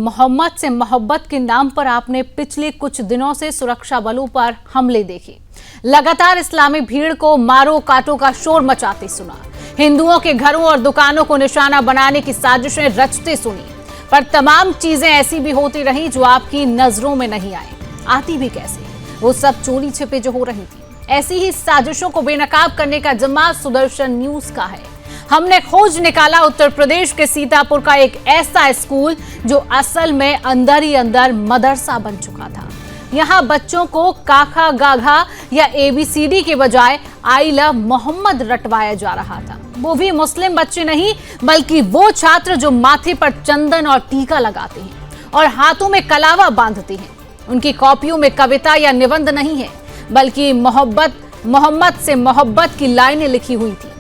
मोहम्मद से मोहब्बत के नाम पर आपने पिछले कुछ दिनों से सुरक्षा बलों पर हमले देखे। लगातार इस्लामी भीड़ को मारो काटो का शोर मचाते सुना। हिंदुओं के घरों और दुकानों को निशाना बनाने की साजिशें रचते सुनी। पर तमाम चीजें ऐसी भी होती रही जो आपकी नजरों में नहीं आती भी कैसे? वो सब चोरी छिपे जो हो रही थी। ऐसी ही साजिशों को बेनकाब करने का जिम्मा सुदर्शन न्यूज का है। हमने खोज निकाला उत्तर प्रदेश के सीतापुर का एक ऐसा स्कूल जो असल में अंदर ही अंदर मदरसा बन चुका था। यहाँ बच्चों को काखा गाघा या ABCD के बजाय आई लव मोहम्मद रटवाया जा रहा था। वो भी मुस्लिम बच्चे नहीं, बल्कि वो छात्र जो माथे पर चंदन और टीका लगाते हैं और हाथों में कलावा बांधते हैं। उनकी कॉपियों में कविता या निबंध नहीं है, बल्कि मोहम्मद से मोहब्बत की लाइनें लिखी हुई थी।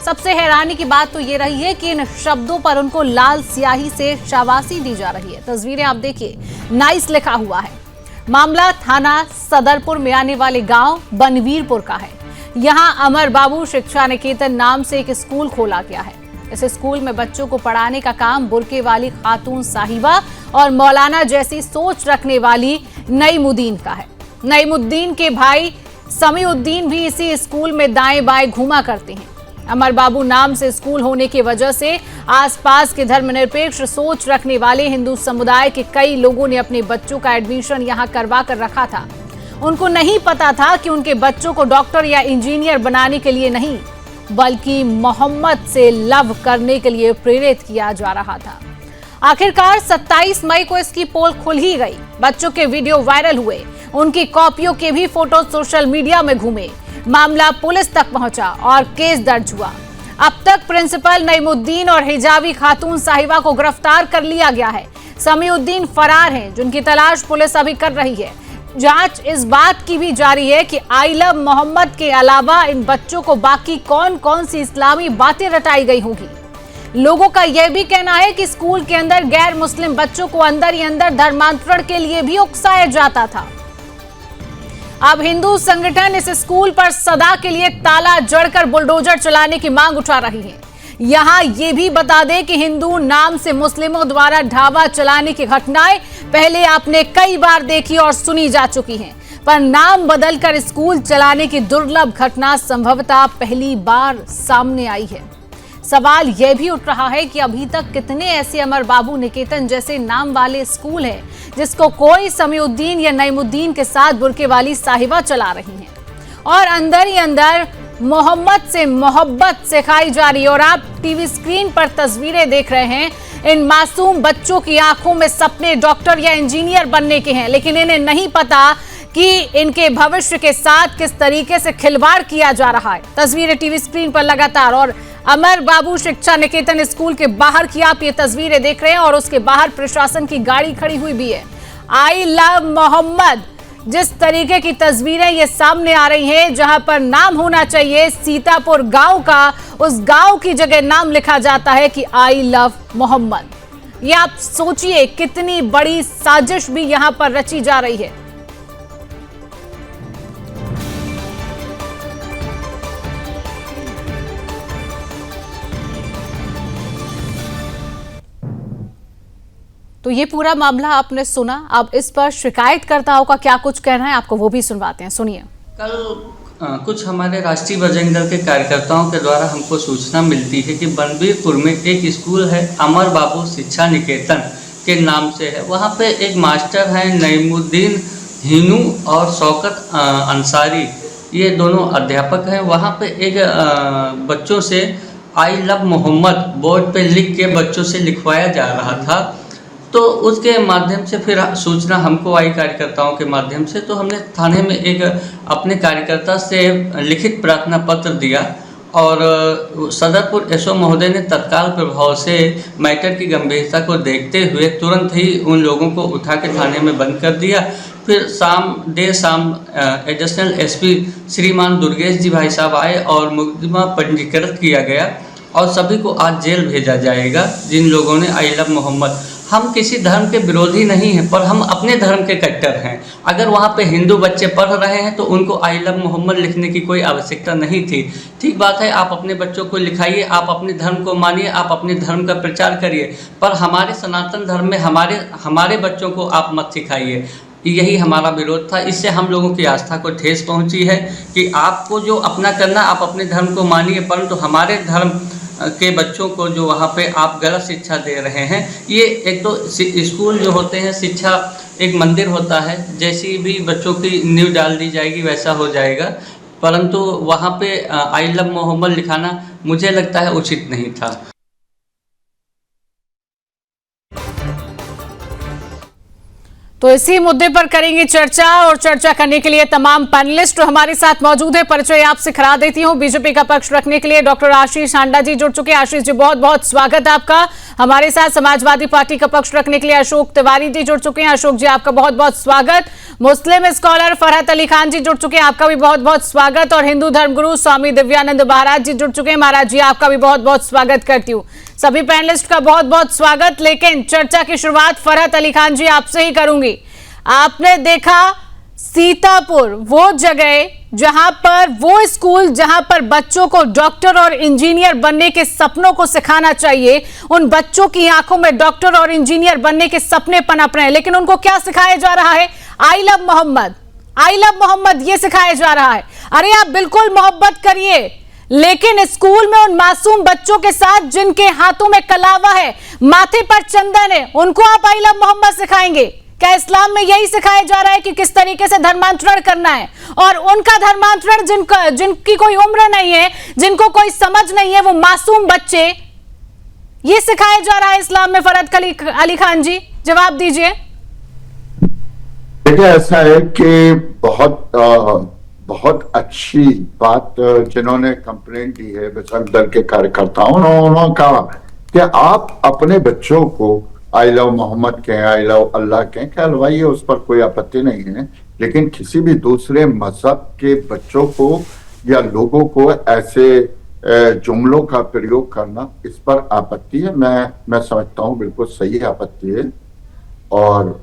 सबसे हैरानी की बात तो ये रही है कि इन शब्दों पर उनको लाल स्याही से शाबाशी दी जा रही है। तस्वीरें आप देखिए, नाइस लिखा हुआ है। मामला थाना सदरपुर में आने वाले गांव बनवीरपुर का है। यहां अमर बाबू शिक्षा निकेतन नाम से एक स्कूल खोला गया है। इस स्कूल में बच्चों को पढ़ाने का काम बुर्के वाली खातून साहिबा और मौलाना जैसी सोच रखने वाली नईमुद्दीन का है। नईमुद्दीन के भाई समीउद्दीन भी इसी स्कूल में दाएं बाएं घूमा करते हैं। अमर बाबू नाम से स्कूल होने की वजह से आसपास के धर्मनिरपेक्ष सोच रखने वाले हिंदू समुदाय के कई लोगों ने अपने बच्चों का एडमिशन यहां करवा कर रखा था। उनको नहीं पता था कि उनके बच्चों को डॉक्टर या इंजीनियर बनाने के लिए नहीं, बल्कि मोहम्मद से लव करने के लिए प्रेरित किया जा रहा था। आखिरकार 27 मई को इसकी पोल खुल ही गई। बच्चों के वीडियो वायरल हुए, उनकी कॉपियों के भी फोटो सोशल मीडिया में घूमे। मामला पुलिस तक पहुंचा और केस दर्ज हुआ। अब तक प्रिंसिपल नईमुद्दीन और हिजाबी खातून साहिबा को गिरफ्तार कर लिया गया है। समीउद्दीन फरार हैं, जिनकी तलाश पुलिस अभी कर रही है। जांच इस बात की भी जारी है कि आई लव मोहम्मद के अलावा इन बच्चों को बाकी कौन कौन सी इस्लामी बातें रटाई गई होगी। लोगों का यह भी कहना है कि स्कूल के अंदर गैर मुस्लिम बच्चों को अंदर ही अंदर धर्मांतरण के लिए भी उकसाया जाता था। अब हिंदू संगठन इस स्कूल पर सदा के लिए ताला जड़कर बुलडोजर चलाने की मांग उठा रही है। यहां ये भी बता दें कि हिंदू नाम से मुस्लिमों द्वारा ढाबा चलाने की घटनाएं पहले आपने कई बार देखी और सुनी जा चुकी हैं, पर नाम बदलकर स्कूल चलाने की दुर्लभ घटना संभवतः पहली बार सामने आई है। सवाल यह भी उठ रहा है कि अभी तक कितने ऐसे अमर बाबू निकेतन जैसे नाम वाले स्कूल हैं जिसको कोई समीउद्दीन या नईमुद्दीन के साथ बुर्के वाली साहिबा चला रही हैं और अंदर ही अंदर मोहम्मद से मोहब्बत सिखाई जा रही है। और आप टीवी स्क्रीन पर तस्वीरें देख रहे हैं। इन मासूम बच्चों की आंखों में सपने डॉक्टर या इंजीनियर बनने के हैं, लेकिन इन्हें नहीं पता कि इनके भविष्य के साथ किस तरीके से खिलवाड़ किया जा रहा है। तस्वीरें टीवी स्क्रीन पर लगातार, और अमर बाबू शिक्षा निकेतन स्कूल के बाहर की आप ये तस्वीरें देख रहे हैं और उसके बाहर प्रशासन की गाड़ी खड़ी हुई भी है। आई लव मोहम्मद, जिस तरीके की तस्वीरें ये सामने आ रही हैं, जहां पर नाम होना चाहिए सीतापुर गांव का, उस गांव की जगह नाम लिखा जाता है कि आई लव मोहम्मद। ये आप सोचिए कितनी बड़ी साजिश भी यहां पर रची जा रही है। तो ये पूरा मामला आपने सुना। अब इस पर शिकायतकर्ताओं का क्या कुछ कहना है, आपको वो भी सुनवाते हैं, सुनिए। कल कुछ हमारे राष्ट्रीय बजरंग दल के कार्यकर्ताओं के द्वारा हमको सूचना मिलती है कि बनवीरपुर में एक स्कूल है, अमर बाबू शिक्षा निकेतन के नाम से है। वहाँ पे एक मास्टर हैं नईमुद्दीन हिनू और शौकत अंसारी, ये दोनों अध्यापक हैं। वहाँ पे एक बच्चों से आई लव मोहम्मद बोर्ड पे लिख के बच्चों से लिखवाया जा रहा था। तो उसके माध्यम से फिर सूचना हमको आई कार्यकर्ताओं के माध्यम से, तो हमने थाने में एक अपने कार्यकर्ता से लिखित प्रार्थना पत्र दिया और सदरपुर SO महोदय ने तत्काल प्रभाव से मैटर की गंभीरता को देखते हुए तुरंत ही उन लोगों को उठा के थाने में बंद कर दिया। फिर देर शाम एडिशनल SP श्रीमान दुर्गेश जी भाई साहब आए और मुकदमा पंजीकृत किया गया और सभी को आज जेल भेजा जाएगा जिन लोगों ने आई लव मोहम्मद। हम किसी धर्म के विरोधी नहीं हैं, पर हम अपने धर्म के कट्टर हैं। अगर वहाँ पे हिंदू बच्चे पढ़ रहे हैं तो उनको आई लव मोहम्मद लिखने की कोई आवश्यकता नहीं थी। ठीक बात है, आप अपने बच्चों को लिखाइए, आप अपने धर्म को मानिए, आप अपने धर्म का प्रचार करिए, पर हमारे सनातन धर्म में हमारे बच्चों को आप मत सिखाइए। यही हमारा विरोध था। इससे हम लोगों की आस्था को ठेस पहुंची है कि आपको जो अपना करना, आप अपने धर्म को मानिए, परंतु हमारे धर्म के बच्चों को जो वहाँ पे आप गलत शिक्षा दे रहे हैं, ये एक तो स्कूल जो होते हैं, शिक्षा एक मंदिर होता है, जैसी भी बच्चों की नींव डाल दी जाएगी वैसा हो जाएगा, परंतु वहाँ पे आई लव मोहम्मद लिखाना मुझे लगता है उचित नहीं था। तो इसी मुद्दे पर करेंगे चर्चा, और चर्चा करने के लिए तमाम पैनलिस्ट हमारे साथ मौजूद है। परिचय आपसे करा देती हूं। बीजेपी का पक्ष रखने के लिए डॉक्टर आशीष हांडा जी जुड़ चुके हैं। आशीष जी, बहुत बहुत स्वागत है आपका। हमारे साथ समाजवादी पार्टी का पक्ष रखने के लिए अशोक तिवारी जी जुड़ चुके हैं। अशोक जी, आपका बहुत बहुत स्वागत। मुस्लिम स्कॉलर फरहत अली खान जी जुड़ चुके हैं, आपका भी बहुत बहुत स्वागत। और हिंदू धर्मगुरु स्वामी दिव्यानंद महाराज जी जुड़ चुके हैं। महाराज जी, आपका भी बहुत बहुत स्वागत करती हूँ। सभी पैनलिस्ट का बहुत बहुत स्वागत। लेकिन चर्चा की शुरुआत फरहत अली खान जी आपसे ही करूंगी। आपने देखा सीतापुर, वो जगह जहां पर, वो स्कूल जहां पर बच्चों को डॉक्टर और इंजीनियर बनने के सपनों को सिखाना चाहिए, उन बच्चों की आंखों में डॉक्टर और इंजीनियर बनने के सपने पनप रहे हैं, लेकिन उनको क्या सिखाया जा रहा है? I love Mohammad, I love Mohammad, ये सिखाया जा रहा है। अरे आप बिल्कुल मोहब्बत करिए, लेकिन स्कूल में उन मासूम बच्चों के साथ जिनके हाथों में कलावा है, माथे पर चंदन है, उनको आप आई लव मोहम्मद सिखाएंगे? क्या इस्लाम में यही सिखाया जा रहा है कि किस तरीके से धर्मांतरण करना है? और उनका धर्मांतरण जिनकी कोई उम्र नहीं है, जिनको कोई समझ नहीं है, वो मासूम बच्चे, ये सिखाया जा रहा है इस्लाम में? फरहत अली खान जी, जवाब दीजिए। देखिए, ऐसा है कि बहुत अच्छी बात जिन्होंने कंप्लेंट दी है बजरंग दल के कार्यकर्ताओं, उन्होंने कहा कि आप अपने बच्चों को आई लव मोहम्मद कहें, आई लव अल्लाह कहें, क्या हलवाई, उस पर कोई आपत्ति नहीं है, लेकिन किसी भी दूसरे मजहब के बच्चों को या लोगों को ऐसे जुमलों का प्रयोग करना, इस पर आपत्ति है। मैं समझता हूँ बिल्कुल सही आपत्ति है, और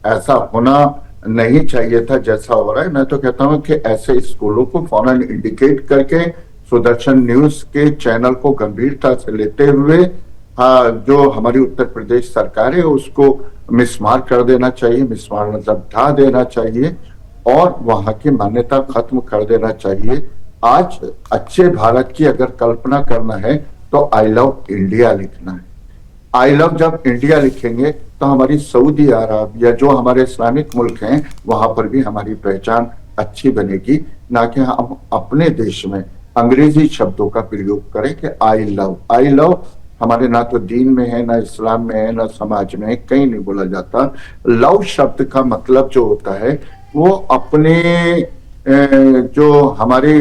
ऐसा होना नहीं चाहिए था जैसा हो रहा है। मैं तो कहता हूँ कि ऐसे स्कूलों को फौरन इंडिकेट करके सुदर्शन न्यूज के चैनल को गंभीरता से लेते हुए जो हमारी उत्तर प्रदेश सरकार है उसको मिसमार कर देना चाहिए, मिसमार मतलब ढा देना चाहिए, और वहां की मान्यता खत्म कर देना चाहिए। आज अच्छे भारत की अगर कल्पना करना है तो आई लव इंडिया लिखना है। आई लव जब इंडिया लिखेंगे तो हमारी सऊदी अरब या जो हमारे इस्लामिक मुल्क हैं वहां पर भी हमारी पहचान अच्छी बनेगी, ना कि हम अपने देश में अंग्रेजी शब्दों का प्रयोग करें कि आई लव। आई लव हमारे ना तो दीन में है, ना इस्लाम में है, ना समाज में है, कहीं नहीं बोला जाता। लव शब्द का मतलब जो होता है वो अपने जो हमारी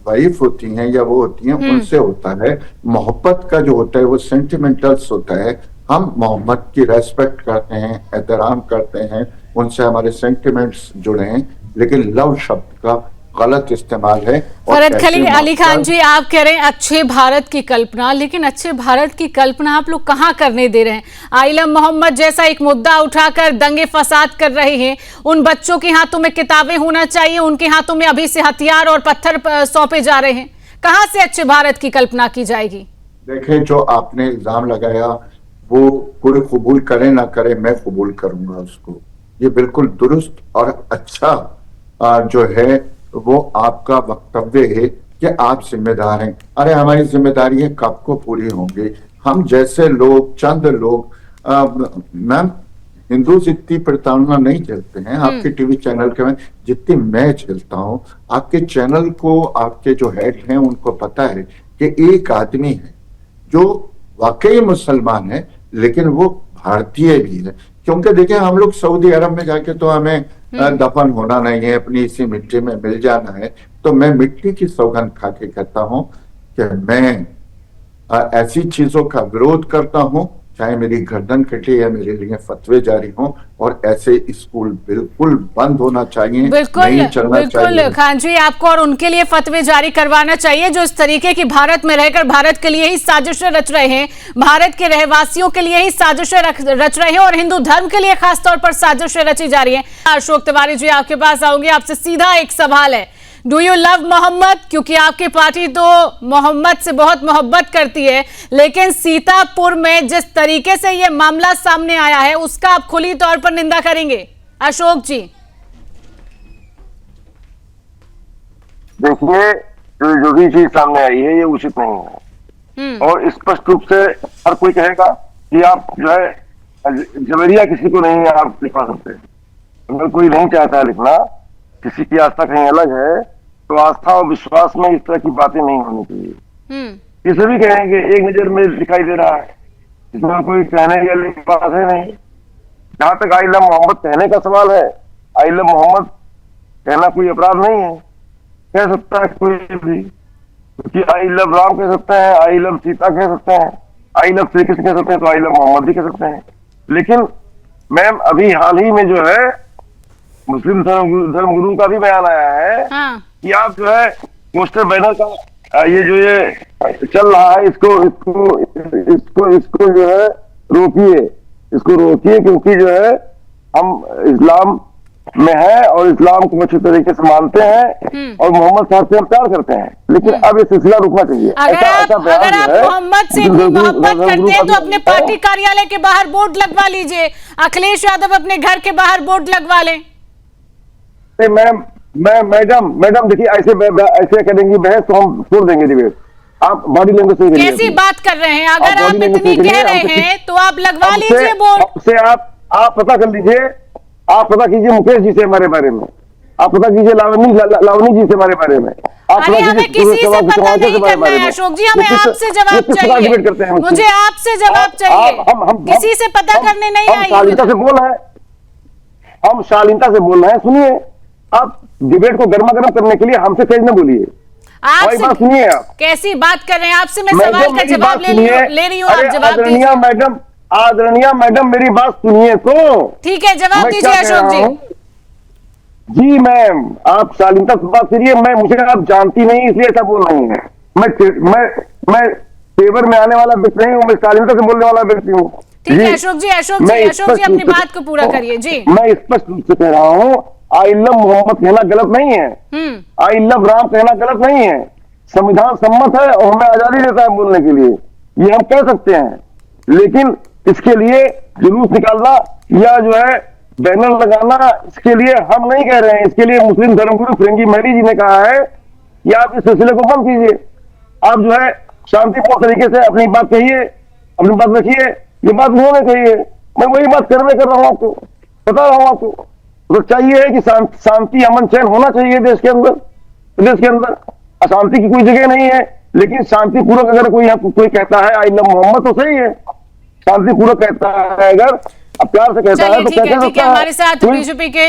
वाइफ होती हैं या वो होती हैं उनसे होता है। मोहब्बत का जो होता है वो सेंटिमेंटल्स होता है। हम मोहब्बत की रेस्पेक्ट करते हैं, एहतराम करते हैं, उनसे हमारे सेंटिमेंट्स जुड़े हैं, लेकिन लव शब्द का गलत इस्तेमाल है। फरहत अली खान जी, आप कह रहे हैं अच्छे भारत की कल्पना, लेकिन अच्छे भारत की कल्पना आप लोग कहाँ करने दे रहे हैं? आई लव मोहम्मद जैसा एक मुद्दा उठाकर दंगे फसाद कर रहे हैं। उन बच्चों के हाथों में किताबें होना चाहिए, उनके हाथों में अभी से हथियार और पत्थर सौंपे जा रहे हैं। कहाँ से अच्छे भारत की कल्पना की जाएगी? देखें, जो आपने इल्जाम लगाया वो कोई कबूल करे ना करे, मैं कबूल करूंगा उसको। ये बिल्कुल दुरुस्त और अच्छा जो है वो आपका वक्तव्य है कि आप जिम्मेदार हैं। अरे हमारी जिम्मेदारी है कब को पूरी होंगी? हम जैसे लोग, चंद लोग, मैम हिंदू जितनी प्रताड़ना नहीं झेलते हैं आपके टीवी चैनल के में जितनी मैं झेलता हूँ। आपके चैनल को आपके जो हेड हैं उनको पता है कि एक आदमी है जो वाकई मुसलमान है, लेकिन वो भारतीय भी है। क्योंकि देखिए, हम लोग सऊदी अरब में जाके तो हमें दफन होना नहीं है, अपनी इसी मिट्टी में मिल जाना है। तो मैं मिट्टी की सौगंध खा के कहता हूं कि मैं ऐसी चीजों का विरोध करता हूं चाहे मेरी गर्दन कटे या मेरे लिए फतवे जारी हों, और ऐसे स्कूल बिल्कुल बंद होना चाहिए, नहीं चलना चाहिए। खान जी, आपको और उनके लिए फतवे जारी करवाना चाहिए जो इस तरीके की भारत में रहकर भारत के लिए ही साजिशें रच रहे हैं, भारत के रहवासियों के लिए ही साजिशें रच रहे हैं और हिंदू धर्म के लिए खासतौर पर साजिशें रची जा रही है। अशोक तिवारी जी, आपके पास आऊंगी। आपसे सीधा एक सवाल है, डू यू लव मोहम्मद? क्योंकि आपकी पार्टी तो मोहम्मद से बहुत मोहब्बत करती है, लेकिन सीतापुर में जिस तरीके से यह मामला सामने आया है उसका आप खुली तौर पर निंदा करेंगे? अशोक जी, देखिए, जो भी चीज सामने आई है ये उचित नहीं है और स्पष्ट रूप से हर कोई कहेगा कि आप जो है जबरिया किसी को नहीं आप लिखवा सकते। अगर कोई नहीं चाहता लिखना, किसी की आस्था कहीं अलग है, तो आस्था और विश्वास में इस तरह की बातें नहीं होनी चाहिए। ये सभी कहेंगे एक नजर में दिखाई दे रहा है, इसमें कोई कहने वाली बात है नहीं। जहां तक आई लव मोहम्मद कहने का सवाल है, आई लव मोहम्मद कहना कोई अपराध नहीं है, कह सकता है कोई भी, क्योंकि आई लव राम कह सकते हैं, आई लव सीता कह सकते हैं, आई लव श्री कृष्ण कह सकते हैं, तो आई लव मोहम्मद भी कह सकते हैं। लेकिन मैम, अभी हाल ही में जो है मुस्लिम धर्मगुरु का भी बयान आया है कि आप जो है पोस्टर बैनर का ये चल रहा है, इसको जो है रोकिए, क्योंकि जो है हम इस्लाम में है और इस्लाम को अच्छे तरीके से मानते हैं और मोहम्मद साहब से हम प्यार करते हैं, लेकिन अब ये सिलसिला रुकना चाहिए। अगर आप मोहम्मद से मोहब्बत करते हैं तो अपने पार्टी कार्यालय के बाहर बोर्ड लगवा लीजिए, अखिलेश यादव अपने घर के बाहर बोर्ड लगवा लें। मैडम देखिए, ऐसे करेंगी बहस तो हम छोड़ देंगे डिबेट। आप बॉडी लैंग्वेज से कैसी बात कर रहे हैं? अगर आप इतनी कह रहे हैं तो आप लगवा लीजिए बोर्ड। आपसे आप पता कर लीजिए, आप पता कीजिए मुकेश जी से हमारे बारे में, आप पता कीजिए लावनी जी से हमारे बारे में। अरे हमें किसी से पता नहीं करना है अशोक जी, हमें आपसे जवाब चाहिए, मुझे आपसे जवाब चाहिए, किसी से पता करने नहीं आई। शालीनता से बोल रहे हैं, हम शालीनता से बोल रहे हैं। सुनिए, आप डिबेट को गर्मा गर्म करने के लिए हमसे तेज न बोलिए। आप सुनिए, आप कैसी बात कर रहे हैं? आपसे मैं सवाल का जवाब ले रही हूँ, आप जवाब दीजिए। आदरणीय मैडम मेरी बात सुनिए तो। ठीक है, जवाब दीजिए अशोक जी। जी मैम, आप शालीनता से बात करिए। मुझे आप जानती नहीं इसलिए ऐसा बोल रही है। मैं फेवर में आने वाला व्यक्ति नहीं हूँ, मैं शालीनता से बोलने वाला व्यक्ति हूँ। ठीक है अशोक जी अपनी बात को पूरा करिए जी। मैं स्पष्ट रूप से कह रहा हूँ, आई लव मोहम्मद कहना गलत नहीं है, आई लव राम कहना गलत नहीं है, संविधान सम्मत है और हमें आजादी देता है बोलने के लिए, ये हम कह सकते हैं। लेकिन इसके लिए जुलूस निकालना या जो है बैनर लगाना, इसके लिए हम नहीं कह रहे हैं। इसके लिए मुस्लिम धर्मगुरु फिरंगी महरी जी ने कहा है कि आप इस सिलसिले को बंद कीजिए, आप जो है शांतिपूर्ण तरीके से अपनी बात कहिए, अपनी बात रखिए। ये बात उन्होंने कही है, मैं वही बात कर रहा हूँ, आपको बता रहा हूँ। आपको तो चाहिए है कि शांति अमन चैन होना चाहिए देश के अंदर। अशांति की कोई जगह नहीं है, लेकिन शांतिपूर्वक अगर कोई कहता है आई लव मोहम्मद तो सही है, शांतिपूर्वक कहता है, अगर प्यार से कहता है तो ठीक है। हमारे साथ बीजेपी के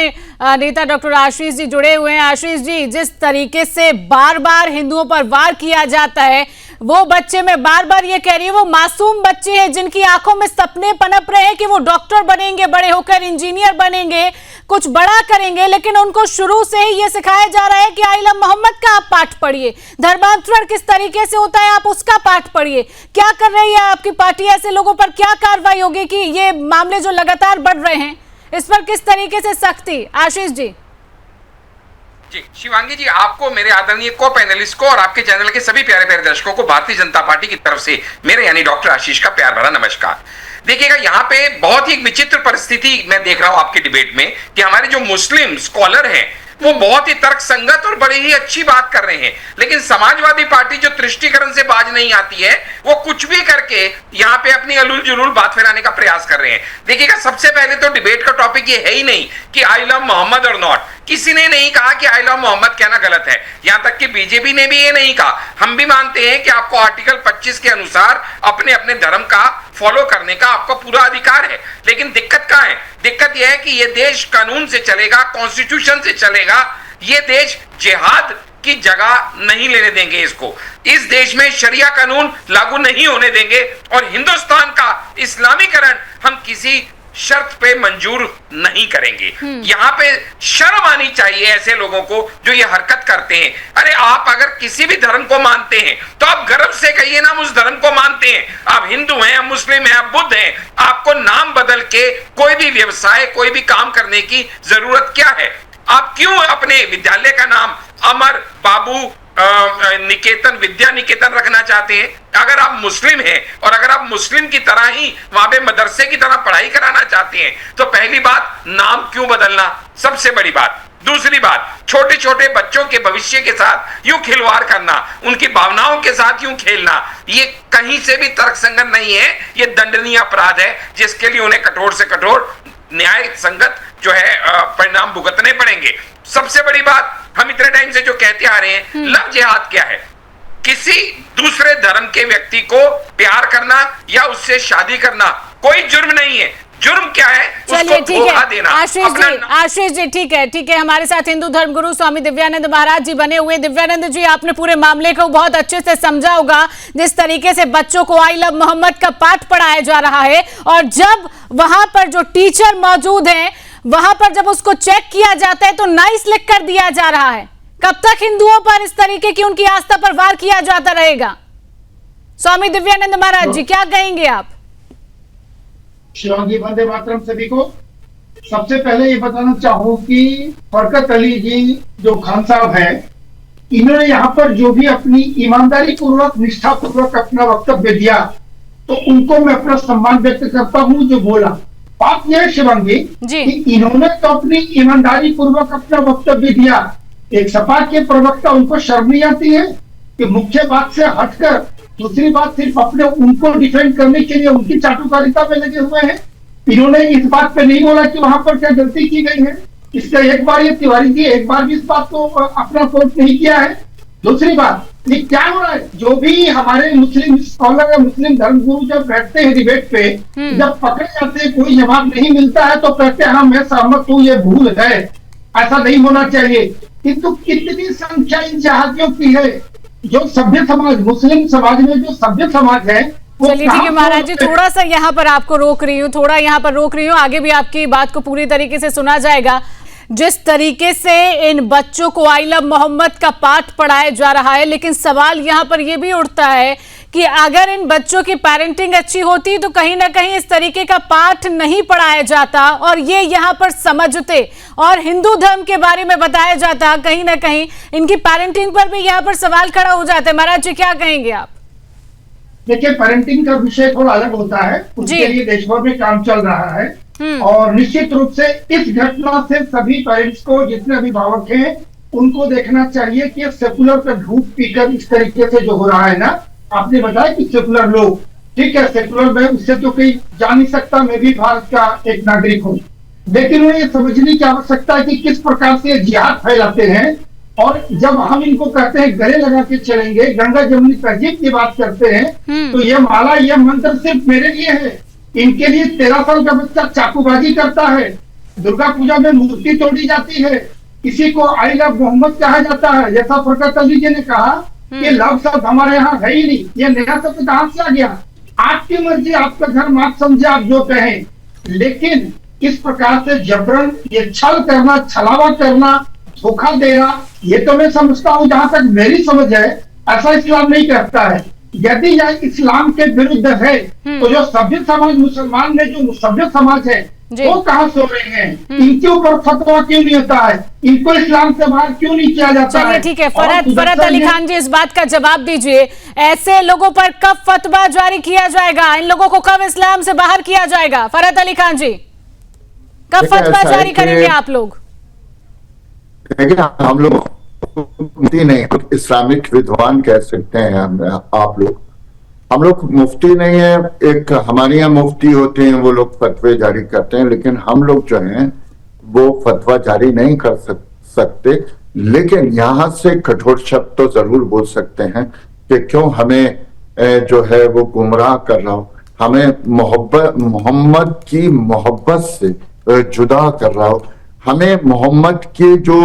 नेता डॉक्टर आशीष जी जुड़े हुए हैं। आशीष जी, जिस तरीके से बार बार हिंदुओं पर वार किया जाता है, वो बच्चे, मैं बार बार ये कह रही हूँ, वो मासूम बच्चे हैं जिनकी आंखों में सपने पनप रहे हैं कि वो डॉक्टर बनेंगे, बड़े होकर इंजीनियर बनेंगे, कुछ बड़ा करेंगे, लेकिन उनको शुरू से ही ये सिखाया जा रहा है कि आई लव मोहम्मद का आप पाठ पढ़िए, धर्मांतरण किस तरीके से होता है आप उसका पाठ पढ़िए। क्या कर रही है आपकी पार्टी? ऐसे लोगों पर क्या कार्रवाई होगी कि ये मामले जो लगातार बढ़ रहे हैं इस पर किस तरीके से सख्ती? आशीष जी। जी शिवांगी जी, आपको, मेरे आदरणीय को पैनलिस्ट को और आपके चैनल के सभी प्यारे प्यारे दर्शकों को भारतीय जनता पार्टी की तरफ से मेरे यानी डॉक्टर आशीष का प्यार भरा नमस्कार। देखिएगा, यहाँ पे बहुत ही विचित्र परिस्थिति मैं देख रहा हूं आपके डिबेट में कि हमारे जो मुस्लिम स्कॉलर हैं वो बहुत ही तर्कसंगत और बड़ी ही अच्छी बात कर रहे हैं, लेकिन समाजवादी पार्टी जो तुष्टीकरण से बाज नहीं आती है वो कुछ भी करके यहाँ पे अपनी अलूल जुलूल बात फैलाने का प्रयास कर रहे हैं। देखिएगा, सबसे पहले तो डिबेट का टॉपिक ये है ही नहीं कि आई लव मोहम्मद और नॉट। किसी ने नहीं कहा कि आई लव मोहम्मद कहना गलत है, यहां तक कि बीजेपी ने भी ये नहीं कहा। हम भी मानते हैं कि आपको आर्टिकल 25 के अनुसार अपने अपने धर्म का फॉलो करने का आपका पूरा अधिकार है, लेकिन दिक्कत कहां है? दिक्कत यह है कि यह देश कानून से चलेगा, कॉन्स्टिट्यूशन से चलेगा। यह देश जिहाद की जगह नहीं लेने देंगे। इसको इस देश में शरिया कानून लागू नहीं होने देंगे और हिंदुस्तान का इस्लामीकरण हम किसी शर्त पे मंजूर नहीं करेंगे। यहाँ पे शर्म आनी चाहिए ऐसे लोगों को जो ये हरकत करते हैं। अरे आप अगर किसी भी धर्म को मानते हैं तो आप गर्व से कहिए ना, हम उस धर्म को मानते हैं। आप हिंदू हैं, आप मुस्लिम हैं, आप बुद्ध हैं, आपको नाम बदल के कोई भी व्यवसाय, कोई भी काम करने की जरूरत क्या है? आप क्यों अपने विद्यालय का नाम अमर बाबू निकेतन, विद्या निकेतन रखना चाहते हैं? अगर आप मुस्लिम हैं और अगर आप मुस्लिम की तरह ही वहां पे मदरसे की तरह पढ़ाई कराना चाहते हैं तो पहली बात, नाम क्यों बदलना? सबसे बड़ी बात। दूसरी बात, छोटे छोटे बच्चों के भविष्य के साथ यूं खिलवाड़ करना, उनकी भावनाओं के साथ यूं खेलना, ये कहीं से भी तर्कसंगत नहीं है। ये दंडनीय अपराध है जिसके लिए उन्हें कठोर से कठोर न्याय संगत जो है परिणाम भुगतने पड़ेंगे। सबसे बड़ी बात, हम इतने टाइम से जो कहते आ रहे हैं, लव जिहाद क्या है? किसी दूसरे धर्म के व्यक्ति को प्यार करना या उससे शादी करना कोई जुर्म नहीं है। जुर्म क्या है? चलिए ठीक है आशीष जी, ठीक है। हमारे साथ हिंदू धर्म गुरु स्वामी दिव्यानंद महाराज जी बने हुए। दिव्यानंद जी, आपने पूरे मामले को बहुत अच्छे से समझा होगा, जिस तरीके से बच्चों को आई लव मोहम्मद का पाठ पढ़ाया जा रहा है और जब वहां पर जो टीचर मौजूद हैं वहां पर जब उसको चेक किया जाता है तो नाइस लिख कर दिया जा रहा है। कब तक हिंदुओं पर इस तरीके की उनकी आस्था पर वार किया जाता रहेगा? स्वामी दिव्यानंद महाराज जी, क्या कहेंगे आप? शिवांगी, वंदे मातरम सभी को। सबसे पहले ये बताना चाहूं कि बरकत अली जी जो खान साहब हैं, इन्होंने यहाँ पर जो भी अपनी ईमानदारी पूर्वक, निष्ठा पूर्वक अपना वक्तव्य दिया, तो उनको मैं अपना सम्मान व्यक्त करता हूँ। जो बोला, बात यह है शिवांगी कि इन्होंने तो अपनी ईमानदारी पूर्वक अपना वक्तव्य दिया। एक सपा के प्रवक्ता, उनको शर्म नहीं आती है कि मुख्य बात से हटकर दूसरी बात सिर्फ अपने उनको डिफेंड करने के लिए उनकी चाटुकारिता में लगे हुए हैं। इन्होंने इस बात पे नहीं बोला कि वहां पर क्या गलती की गई है। इसका एक बार ये तिवारी जी एक बार भी इस बात को अपना कोट नहीं किया है। दूसरी बात, ये क्या हो रहा है? जो भी हमारे मुस्लिम स्कॉलर या मुस्लिम धर्मगुरु जब बैठते हैं डिबेट पे, जब पकड़े जाते हैं, कोई जवाब नहीं मिलता है तो कहते हैं हाँ मैं सहमत हूँ, ये भूल है, ऐसा नहीं होना चाहिए। किंतु कितनी संख्या इन जहाजियों की है जो सभ्य समाज, मुस्लिम समाज में जो सभ्य समाज है। चलिए ठीक है महाराज जी, थोड़ा सा यहाँ पर आपको रोक रही हूँ, आगे भी आपकी बात को पूरी तरीके से सुना जाएगा। जिस तरीके से इन बच्चों को आई लव मोहम्मद का पाठ पढ़ाया जा रहा है, लेकिन सवाल यहाँ पर यह भी उठता है कि अगर इन बच्चों की पेरेंटिंग अच्छी होती तो कहीं ना कहीं इस तरीके का पाठ नहीं पढ़ाया जाता और ये यहाँ पर समझते और हिंदू धर्म के बारे में बताया जाता। कहीं ना कहीं इनकी पेरेंटिंग पर भी यहाँ पर सवाल खड़ा हो जाता है। महाराज जी, क्या कहेंगे आप? देखिए, पेरेंटिंग का विषय थोड़ा अलग होता है, उसके लिए देश भर में काम चल रहा है और निश्चित रूप से इस घटना से सभी पेरेंट्स को, जितने अभिभावक हैं, उनको देखना चाहिए कि सेकुलर का धूप पीकर इस तरीके से जो हो रहा है ना, आपने बताया कि सेकुलर लोग, ठीक है, सेकुलर में उससे तो कोई जा नहीं सकता, मैं भी भारत का एक नागरिक हूँ, लेकिन उन्हें ये समझने की आवश्यकता है कि किस प्रकार से जिहाद फैलाते हैं। और जब हम इनको कहते हैं गले लगा के चलेंगे, गंगा जमुनी तहजीब की बात करते हैं, तो ये माला, ये मंत्र सिर्फ मेरे लिए है, इनके लिए 13 साल का बच्चा चाकूबाजी करता है, दुर्गा पूजा में मूर्ति तोड़ी जाती है, किसी को आई लव मोहम्मद कहा जाता है। जैसा फरकत अली जी ने कहा कि लव शब्द हमारे यहाँ है ही नहीं, ये नया शब्द कहां से आ गया? आपकी मर्जी, आपका धर्म, आप समझे, आप जो कहें, लेकिन इस प्रकार से जबरन ये छल करना, छलावा करना, धोखा देना, ये तो मैं समझता हूँ, जहां तक मेरी समझ है, ऐसा इस्लाम नहीं करता है। यदि यह इस्लाम के विरुद्ध है तो जो सभ्य समाज, मुसलमान में जो सभ्य समाज है, वो कहाँ सो रहे हैं? इनके ऊपर फतवा क्यों नहीं होता है? इनको इस्लाम से बाहर क्यों नहीं किया जाता है? चलिए ठीक है, फरहत अली खान जी, इस बात का जवाब दीजिए, ऐसे लोगों पर कब फतवा जारी किया जाएगा? इन लोगों को कब इस्लाम से बाहर किया जाएगा? फरहत अली खान जी, कब फतवा जारी करेंगे आप लोग? हम लोग मुफ्ती नहीं, इस्लामिक विद्वान कह सकते हैं आप लोग, हम लोग मुफ्ती नहीं है। एक हमारे यहाँ मुफ्ती होते हैं, वो लोग फतवे जारी करते हैं, लेकिन हम लोग जो हैं वो फतवा जारी नहीं कर सकते। लेकिन यहाँ से कठोर शब्द तो जरूर बोल सकते हैं कि क्यों हमें जो है वो गुमराह कर रहा हो, हमें मोहम्मद की मोहब्बत से जुदा कर रहा हो, हमें मोहम्मद के जो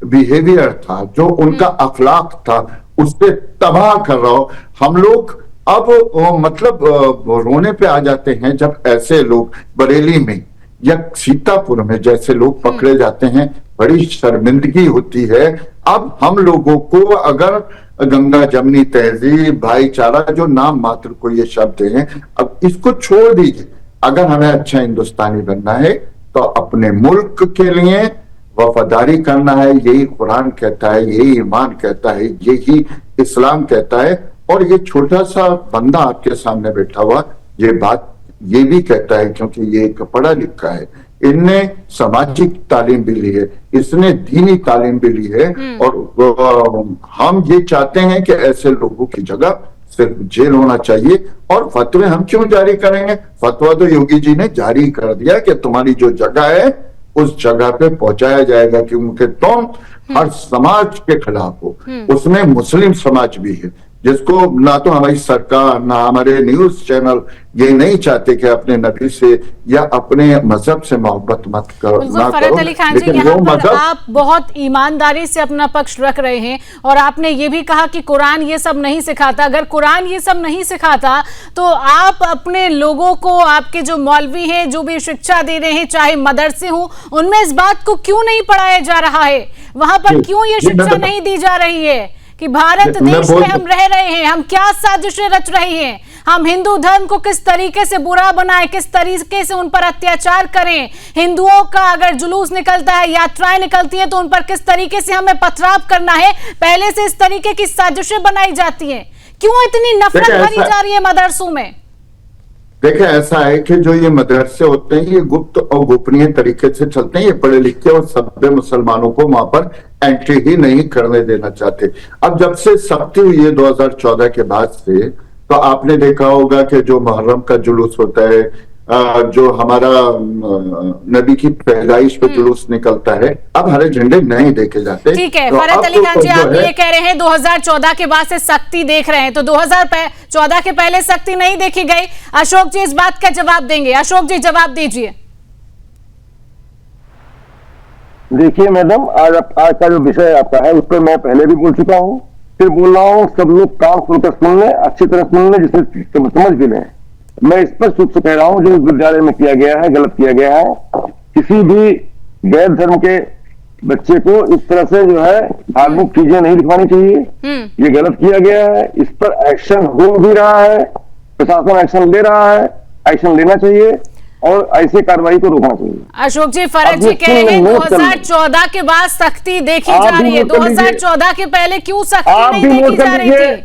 बिहेवियर था, जो उनका अखलाक था, उससे तबाह कर रहा हो। हम लोग अब मतलब रोने पे आ जाते हैं जब ऐसे लोग बरेली में या सीतापुर में जैसे लोग पकड़े जाते हैं, बड़ी शर्मिंदगी होती है। अब हम लोगों को अगर गंगा जमनी तहजीब भाईचारा जो नाम मात्र को ये शब्द हैं, अब इसको छोड़ दीजिए। अगर हमें अच्छा हिंदुस्तानी बनना है तो अपने मुल्क के लिए वफादारी करना है, यही कुरान कहता है, यही ईमान कहता है, यही इस्लाम कहता है। और ये छोटा सा बंदा आपके सामने बैठा हुआ ये बात ये भी कहता है, क्योंकि ये एक पढ़ा लिखा है, इनने सामाजिक तालीम भी ली है, इसने दीनी तालीम भी ली है। और हम ये चाहते हैं कि ऐसे लोगों की जगह सिर्फ जेल होना चाहिए। और फतवे हम क्यों जारी करेंगे? फतवा तो योगी जी ने जारी कर दिया कि तुम्हारी जो जगह है उस जगह पे पहुंचाया जाएगा, क्योंकि तुम हर समाज के खिलाफ हो। उसमें मुस्लिम समाज भी है, जिसको ना तो हमारी सरकार ना हमारे न्यूज चैनल ये नहीं चाहते कि अपने नबी से या अपने मजहब से मोहब्बत मत करो। फरहत अली खान जी, यहाँ पर आप बहुत ईमानदारी से अपना पक्ष रख रहे हैं और आपने ये भी कहा कि कुरान ये सब नहीं सिखाता। अगर कुरान ये सब नहीं सिखाता तो आप अपने लोगों को, आपके जो मौलवी हैं, जो भी शिक्षा दे रहे हैं, चाहे मदरसे हों, उनमें इस बात को क्यों नहीं पढ़ाया जा रहा है? वहां पर क्यों ये शिक्षा नहीं दी जा रही है कि भारत देश में हम रह रहे हैं, हम क्या साजिशें रच रहे हैं, हम हिंदू धर्म को किस तरीके से बुरा बनाएं, किस तरीके से उन पर अत्याचार करें, हिंदुओं का अगर जुलूस निकलता है, यात्राएं निकलती हैं, तो उन पर किस तरीके से हमें पथराव करना है, पहले से इस तरीके की साजिशें बनाई जाती हैं। क्यों इतनी नफरत भरी जा रही है मदरसों में? देखिए, ऐसा है कि जो ये मदरसे होते हैं ये गुप्त और गोपनीय तरीके से चलते हैं। ये पढ़े लिखे और सभ्य मुसलमानों को वहां पर एंट्री ही नहीं करने देना चाहते। अब जब से सख्ती हुई है 2014 के बाद से, तो आपने देखा होगा कि जो मुहर्रम का जुलूस होता है, जो हमारा नबी की पैदाइश पे जुलूस निकलता है, अब हरे झंडे नहीं देखे जाते। ठीक है, फरहत अली खान जी, आप ये कह रहे हैं 2014 के बाद से सख्ती देख रहे हैं, तो 2014 के पहले सख्ती नहीं देखी गई। अशोक जी इस बात का जवाब देंगे। अशोक जी जवाब दीजिए। देखिए मैडम, आज का जो विषय आपका है उस पर मैं पहले भी बोल चुका हूँ, फिर बोल रहा हूँ। सब लोग कान खोलकर सुन लें, अच्छी तरह सुन लें, जिससे समझ भी लें। मैं स्पष्ट रूप से कह रहा हूं, जो विद्यालय में किया गया है गलत किया गया है। किसी भी गैर धर्म के बच्चे को इस तरह से जो है धार्मिक चीजें नहीं दिखवानी चाहिए। ये गलत किया गया है, इस पर एक्शन हो भी रहा है, प्रशासन एक्शन ले रहा है, एक्शन लेना चाहिए और ऐसे कार्रवाई को रोकना चाहिए। अशोक जी, फरहत जी कह रहे हैं 2014 के बाद सख्ती देखी जा रही है, 2014 के पहले क्यों सख्ती नहीं देखी जा रही थी?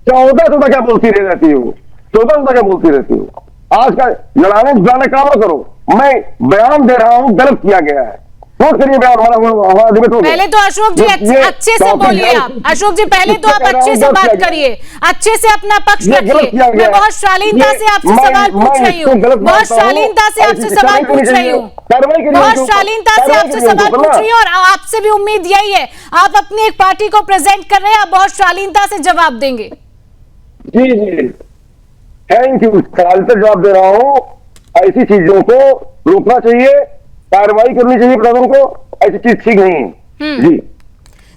14 क्या बोलती रहती हो, 14 क्या बोलती रहती हो? आज का लड़ाने झुलाने काम न करो। मैं बयान दे रहा हूँ, गलत किया गया है, नोट करिए बयान हमारा। पहले तो अशोक जी अच्छे से बोलिए आप। अशोक जी पहले तो आप अच्छे से बात करिए, अच्छे से अपना पक्ष रखिए। मैं बहुत शालीनता से आपसे सवाल पूछ रही हूँ, बहुत शालीनता से आपसे सवाल पूछ रही हूँ, बहुत शालीनता से आपसे सवाल पूछ रही हूँ। और आपसे भी उम्मीद यही है, आप अपनी एक पार्टी को प्रेजेंट कर रहे हैं, आप बहुत शालीनता से जवाब देंगे। जी जी, थैंक यू। शालीनता जवाब दे रहा हूँ। ऐसी चीजों को रोकना चाहिए, कार्रवाई करनी चाहिए प्रशासन को, ऐसी चीज ठीक नहीं है। जी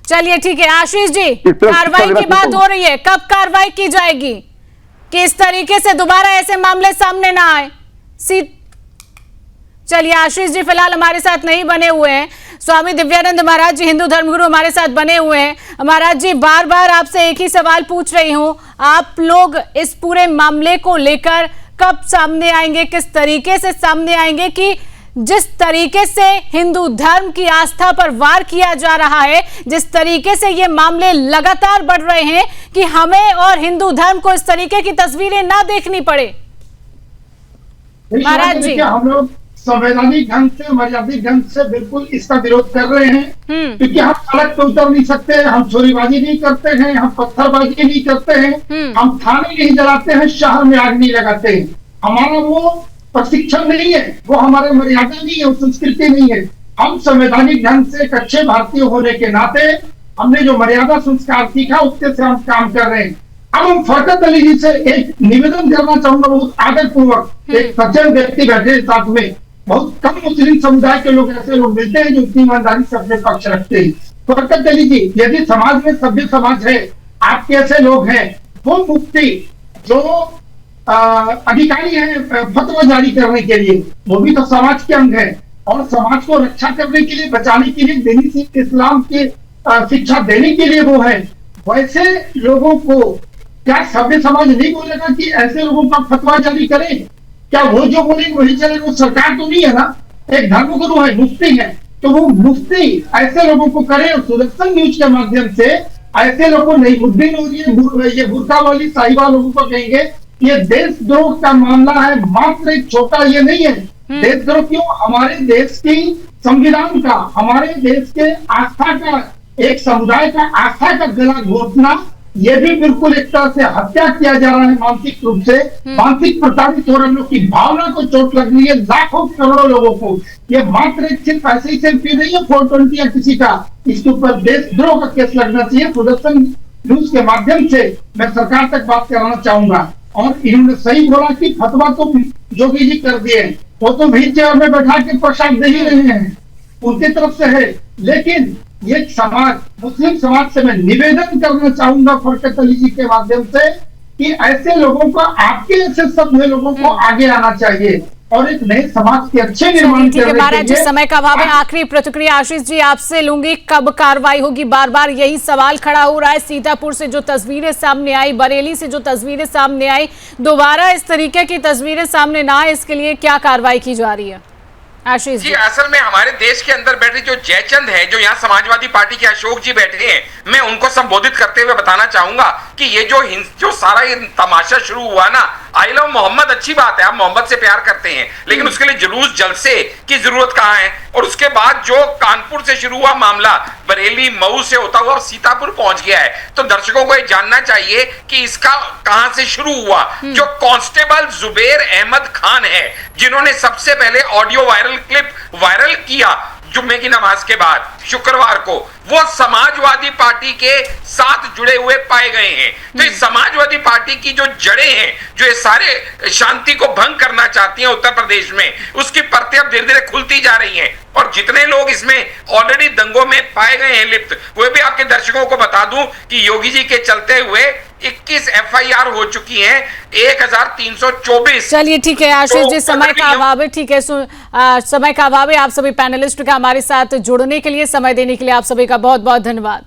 चलिए ठीक है। आशीष जी, कार्रवाई की बात हो रही है, कब कार्रवाई की जाएगी कि इस तरीके से दोबारा ऐसे मामले सामने ना आए? चलिए, आशीष जी फिलहाल हमारे साथ नहीं बने हुए हैं। स्वामी दिव्यानंद महाराज जी, हिंदू धर्मगुरु, हमारे साथ बने हुए हैं। महाराज जी, बार बार आपसे एक ही सवाल पूछ रही हूं, आप लोग इस पूरे मामले को लेकर कब सामने आएंगे, किस तरीके से सामने आएंगे कि जिस तरीके से हिंदू धर्म की आस्था पर वार किया जा रहा है, जिस तरीके से ये मामले लगातार बढ़ रहे हैं, कि हमें और हिंदू धर्म को इस तरीके की तस्वीरें ना देखनी पड़े? महाराज जी, हम लोग संवैधानिक ढंग से, मर्यादित ढंग से बिल्कुल इसका विरोध कर रहे हैं, क्योंकि हम सड़क पे उतर नहीं सकते, हम चोरीबाजी नहीं करते हैं, हम पत्थरबाजी नहीं करते हैं, हम थाने नहीं जलाते हैं, शहर में आग नहीं लगाते हैं। हमारा वो प्रशिक्षण नहीं है, वो हमारे मर्यादा नहीं है, वो संस्कृति नहीं है। हम संवैधानिक ढंग से एक अच्छे भारतीय होने के नाते हमने जो मर्यादा संस्कार सीखा उसके से हम काम कर रहे हैं। अब हम फरकत अली जी से एक निवेदन करना चाहूंगा, बहुत आदर पूर्वक, एक सज्जन व्यक्ति बैठे साथ में, बहुत कम मुस्लिम समुदाय के लोग ऐसे लोग मिलते हैं जो इतनी ईमानदारी से अपने पक्ष रखते हैं। तो बरकत अली जी, यदि समाज में सभ्य समाज है, आपके ऐसे लोग हैं, वो मुफ्ती जो अधिकारी हैं फतवा जारी करने के लिए, वो भी तो समाज के अंग है, और समाज को रक्षा करने के लिए, बचाने के लिए, दीनी इस्लाम की शिक्षा देने के लिए वो है। वैसे लोगों को क्या सभ्य समाज नहीं बोलेगा कि ऐसे लोगों का फतवा जारी करें? क्या वो जो बोलेंगे वही चलेगा? वो सरकार तो नहीं है ना, एक धर्मगुरु है, मुफ्ती है, तो वो मुफ्ती ऐसे लोगों को करे। और सुदर्शन न्यूज के माध्यम से ऐसे लोगों नईमुद्दीन और ये बुर्का वाली साहिबा लोगों को कहेंगे, ये देशद्रोह का मामला है, मात्र एक छोटा ये नहीं है। देशद्रोह क्यों? हमारे देश की संविधान का, हमारे देश के आस्था का, एक समुदाय का आस्था का गला घोटना, ये भी बिल्कुल एक तरह से हत्या किया जा रहा है मानसिक रूप से। मानसिक प्रताड़ित हो रहे लोग की भावना को चोट लग रही है, लाखों करोड़ों लोगों को। ये मात्र एक सिर्फ ऐसे ही सेल्फी नहीं है 420 या किसी का, इसके ऊपर देशद्रोह का केस लगना चाहिए। सुदर्शन न्यूज के माध्यम से मैं सरकार तक बात कराना चाहूंगा। और इन्होंने सही बोला कि फतवा तो जोगी जी कर दिए, वो तो व्हील चेयर में बैठा के प्रसाद दे ही रहे हैं, उनकी तरफ से है। लेकिन ये समाज, मुस्लिम समाज से मैं निवेदन करना चाहूंगा फरकत अली जी के माध्यम से कि ऐसे लोगों को, आपके ऐसे सभ्य लोगों को आगे आना चाहिए और एक नए समाज के अच्छे निर्माण के लिए। समय का अभाव है, आखिरी प्रतिक्रिया आशीष जी आपसे लूंगी, कब कार्रवाई होगी? बार बार यही सवाल खड़ा हो रहा है। सीतापुर से जो तस्वीरें सामने आई, बरेली से जो तस्वीरें सामने आई, दोबारा इस तरीके की तस्वीरें सामने ना आए, इसके लिए क्या कार्रवाई की जा रही है? आशीष जी, असल में हमारे देश के अंदर बैठे जो जयचंद है, जो यहाँ समाजवादी पार्टी के अशोक जी बैठे हैं, मैं उनको संबोधित करते हुए बताना चाहूंगा कि ये जो सारा ये तमाशा शुरू हुआ ना, आई लव मोहम्मद अच्छी बात है, आप मोहम्मद से प्यार करते हैं, लेकिन उसके लिए जुलूस जलसे की जरूरत कहाँ है? और उसके बाद जो कानपुर से शुरू हुआ मामला बरेली मऊ से होता हुआ सीतापुर पहुंच गया है, तो दर्शकों को ये जानना चाहिए कि इसका कहां से शुरू हुआ। जो कांस्टेबल जुबेर अहमद खान है, जिन्होंने सबसे पहले ऑडियो क्लिप वायरल किया जुम्मे की नमाज के बाद शुक्रवार को, वो समाजवादी पार्टी के साथ जुड़े हुए पाए गए हैं। तो इस समाजवादी पार्टी की जो जड़ें हैं, जो ये सारे शांति को भंग करना चाहती हैं उत्तर प्रदेश में, उसकी परतें अब धीरे धीरे खुलती जा रही हैं। और जितने लोग इसमें ऑलरेडी दंगों में पाए गए हैं लिप्त, वो भी आपके दर्शकों को बता दूं कि योगी जी के चलते हुए 21 FIR हो चुकी हैं, 1324। चलिए ठीक है आशीष जी, समय का अभाव है, ठीक है, समय का अभाव है। आप सभी पैनलिस्ट का हमारे साथ जुड़ने के लिए, समय देने के लिए आप सभी का बहुत बहुत धन्यवाद।